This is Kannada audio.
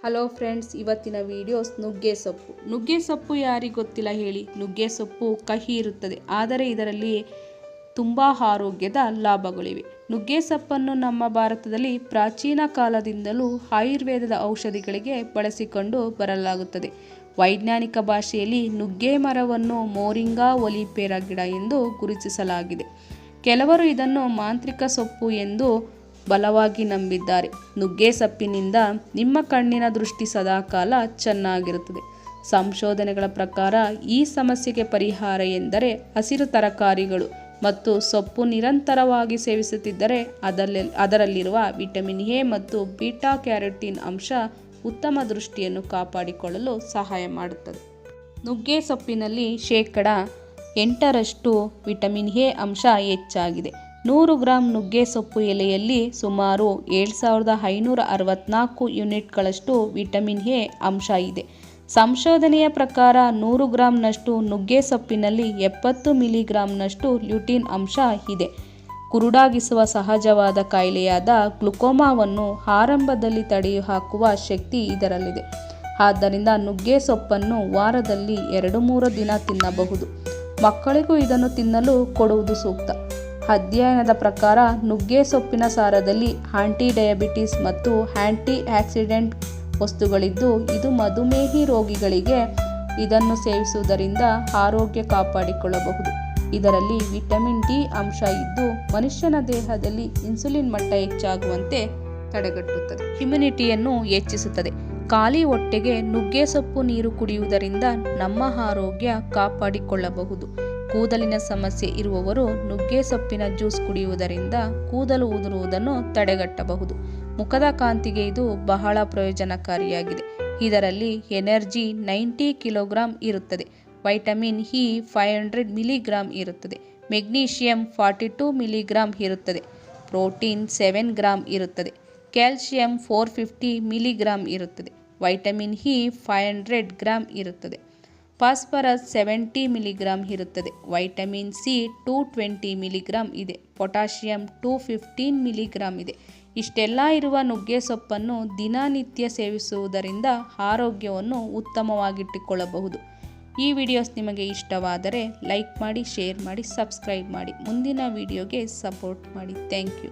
ಹಲೋ ಫ್ರೆಂಡ್ಸ್, ಇವತ್ತಿನ ವಿಡಿಯೋಸ್ ನುಗ್ಗೆ ಸೊಪ್ಪು. ನುಗ್ಗೆ ಸೊಪ್ಪು ಯಾರಿಗೆ ಗೊತ್ತಿಲ್ಲ ಹೇಳಿ. ನುಗ್ಗೆ ಸೊಪ್ಪು ಕಹಿ ಇರುತ್ತದೆ, ಆದರೆ ಇದರಲ್ಲಿ ತುಂಬ ಆರೋಗ್ಯದ ಲಾಭಗಳಿವೆ. ನುಗ್ಗೆ ಸೊಪ್ಪನ್ನು ನಮ್ಮ ಭಾರತದಲ್ಲಿ ಪ್ರಾಚೀನ ಕಾಲದಿಂದಲೂ ಆಯುರ್ವೇದದ ಔಷಧಿಗಳಿಗೆ ಬಳಸಿಕೊಂಡು ಬರಲಾಗುತ್ತದೆ. ವೈಜ್ಞಾನಿಕ ಭಾಷೆಯಲ್ಲಿ ನುಗ್ಗೆ ಮರವನ್ನು ಮೋರಿಂಗಾ ಒಲಿಫೆರಾ ಗಿಡ ಎಂದು ಗುರುತಿಸಲಾಗಿದೆ. ಕೆಲವರು ಇದನ್ನು ಮಾಂತ್ರಿಕ ಸೊಪ್ಪು ಎಂದು ಬಲವಾಗಿ ನಂಬಿದ್ದಾರೆ. ನುಗ್ಗೆ ಸೊಪ್ಪಿನಿಂದ ನಿಮ್ಮ ಕಣ್ಣಿನ ದೃಷ್ಟಿ ಸದಾಕಾಲ ಚೆನ್ನಾಗಿರುತ್ತದೆ. ಸಂಶೋಧನೆಗಳ ಪ್ರಕಾರ ಈ ಸಮಸ್ಯೆಗೆ ಪರಿಹಾರ ಎಂದರೆ ಹಸಿರು ತರಕಾರಿಗಳು ಮತ್ತು ಸೊಪ್ಪು ನಿರಂತರವಾಗಿ ಸೇವಿಸುತ್ತಿದ್ದರೆ ಅದರಲ್ಲಿರುವ ವಿಟಮಿನ್ ಎ ಮತ್ತು ಬೀಟಾ ಕ್ಯಾರೋಟಿನ್ ಅಂಶ ಉತ್ತಮ ದೃಷ್ಟಿಯನ್ನು ಕಾಪಾಡಿಕೊಳ್ಳಲು ಸಹಾಯ ಮಾಡುತ್ತದೆ. ನುಗ್ಗೆ ಸೊಪ್ಪಿನಲ್ಲಿ 8% ವಿಟಮಿನ್ ಎ ಅಂಶ ಹೆಚ್ಚಾಗಿದೆ. 100 ಗ್ರಾಂ ನುಗ್ಗೆ ಸೊಪ್ಪು ಎಲೆಯಲ್ಲಿ ಸುಮಾರು 7564 ಯೂನಿಟ್ಗಳಷ್ಟು ವಿಟಮಿನ್ ಎ ಅಂಶ ಇದೆ. ಸಂಶೋಧನೆಯ ಪ್ರಕಾರ 100 ಗ್ರಾಂನಷ್ಟು ನುಗ್ಗೆ ಸೊಪ್ಪಿನಲ್ಲಿ 70 ಮಿಲಿಗ್ರಾಂನಷ್ಟು ಲ್ಯೂಟಿನ್ ಅಂಶ ಇದೆ. ಕುರುಡಾಗಿಸುವ ಸಹಜವಾದ ಕಾಯಿಲೆಯಾದ ಗ್ಲುಕೋಮಾವನ್ನು ಆರಂಭದಲ್ಲಿ ತಡೆಯುಹಾಕುವ ಶಕ್ತಿ ಇದರಲ್ಲಿದೆ. ಆದ್ದರಿಂದ ನುಗ್ಗೆ ಸೊಪ್ಪನ್ನು ವಾರದಲ್ಲಿ 2-3 ದಿನ ತಿನ್ನಬಹುದು. ಮಕ್ಕಳಿಗೂ ಇದನ್ನು ತಿನ್ನಲು ಕೊಡುವುದು ಸೂಕ್ತ. ಅಧ್ಯಯನದ ಪ್ರಕಾರ ನುಗ್ಗೆ ಸೊಪ್ಪಿನ ಸಾರದಲ್ಲಿ ಆಂಟಿ ಡಯಾಬಿಟಿಸ್ ಮತ್ತು ಆಂಟಿ ಆಕ್ಸಿಡೆಂಟ್ ವಸ್ತುಗಳಿದ್ದು, ಇದು ಮಧುಮೇಹಿ ರೋಗಿಗಳಿಗೆ ಇದನ್ನು ಸೇವಿಸುವುದರಿಂದ ಆರೋಗ್ಯ ಕಾಪಾಡಿಕೊಳ್ಳಬಹುದು. ಇದರಲ್ಲಿ ವಿಟಮಿನ್ ಡಿ ಅಂಶ ಇದ್ದು ಮನುಷ್ಯನ ದೇಹದಲ್ಲಿ ಇನ್ಸುಲಿನ್ ಮಟ್ಟ ಹೆಚ್ಚಾಗುವಂತೆ ತಡೆಗಟ್ಟುತ್ತದೆ. ಇಮ್ಯುನಿಟಿಯನ್ನು ಹೆಚ್ಚಿಸುತ್ತದೆ. ಖಾಲಿ ಹೊಟ್ಟೆಗೆ ನುಗ್ಗೆ ಸೊಪ್ಪು ನೀರು ಕುಡಿಯುವುದರಿಂದ ನಮ್ಮ ಆರೋಗ್ಯ ಕಾಪಾಡಿಕೊಳ್ಳಬಹುದು. ಕೂದಲಿನ ಸಮಸ್ಯೆ ಇರುವವರು ನುಗ್ಗೆ ಸೊಪ್ಪಿನ ಜ್ಯೂಸ್ ಕುಡಿಯುವುದರಿಂದ ಕೂದಲು ಉದುರುವುದನ್ನು ತಡೆಗಟ್ಟಬಹುದು. ಮುಖದ ಕಾಂತಿಗೆ ಇದು ಬಹಳ ಪ್ರಯೋಜನಕಾರಿಯಾಗಿದೆ. ಇದರಲ್ಲಿ ಎನರ್ಜಿ 90 ಕಿಲೋಗ್ರಾಂ ಇರುತ್ತದೆ. ವೈಟಮಿನ್ ಇ 500 ಮಿಲಿಗ್ರಾಂ ಇರುತ್ತದೆ. ಮೆಗ್ನೀಷಿಯಂ 42 ಮಿಲಿಗ್ರಾಂ ಇರುತ್ತದೆ. ಪ್ರೋಟೀನ್ 7 ಗ್ರಾಂ ಇರುತ್ತದೆ. ಕ್ಯಾಲ್ಸಿಯಂ 450 ಮಿಲಿಗ್ರಾಂ ಇರುತ್ತದೆ. ವೈಟಮಿನ್ ಇ 500 ಗ್ರಾಂ ಇರುತ್ತದೆ. ಫಾಸ್ಫರಸ್ 70 ಮಿಲಿಗ್ರಾಂ ಇರುತ್ತದೆ. ವೈಟಮಿನ್ ಸಿ 220 ಮಿಲಿಗ್ರಾಂ ಇದೆ. ಪೊಟ್ಯಾಷಿಯಂ 215 ಮಿಲಿಗ್ರಾಂ ಇದೆ. ಇಷ್ಟೆಲ್ಲ ಇರುವ ನುಗ್ಗೆ ಸೊಪ್ಪನ್ನು ದಿನನಿತ್ಯ ಸೇವಿಸುವುದರಿಂದ ಆರೋಗ್ಯವನ್ನು ಉತ್ತಮವಾಗಿಟ್ಟುಕೊಳ್ಳಬಹುದು. ಈ ವಿಡಿಯೋಸ್ ನಿಮಗೆ ಇಷ್ಟವಾದರೆ ಲೈಕ್ ಮಾಡಿ, ಶೇರ್ ಮಾಡಿ, ಸಬ್ಸ್ಕ್ರೈಬ್ ಮಾಡಿ. ಮುಂದಿನ ವಿಡಿಯೋಗೆ ಸಪೋರ್ಟ್ ಮಾಡಿ. Thank you.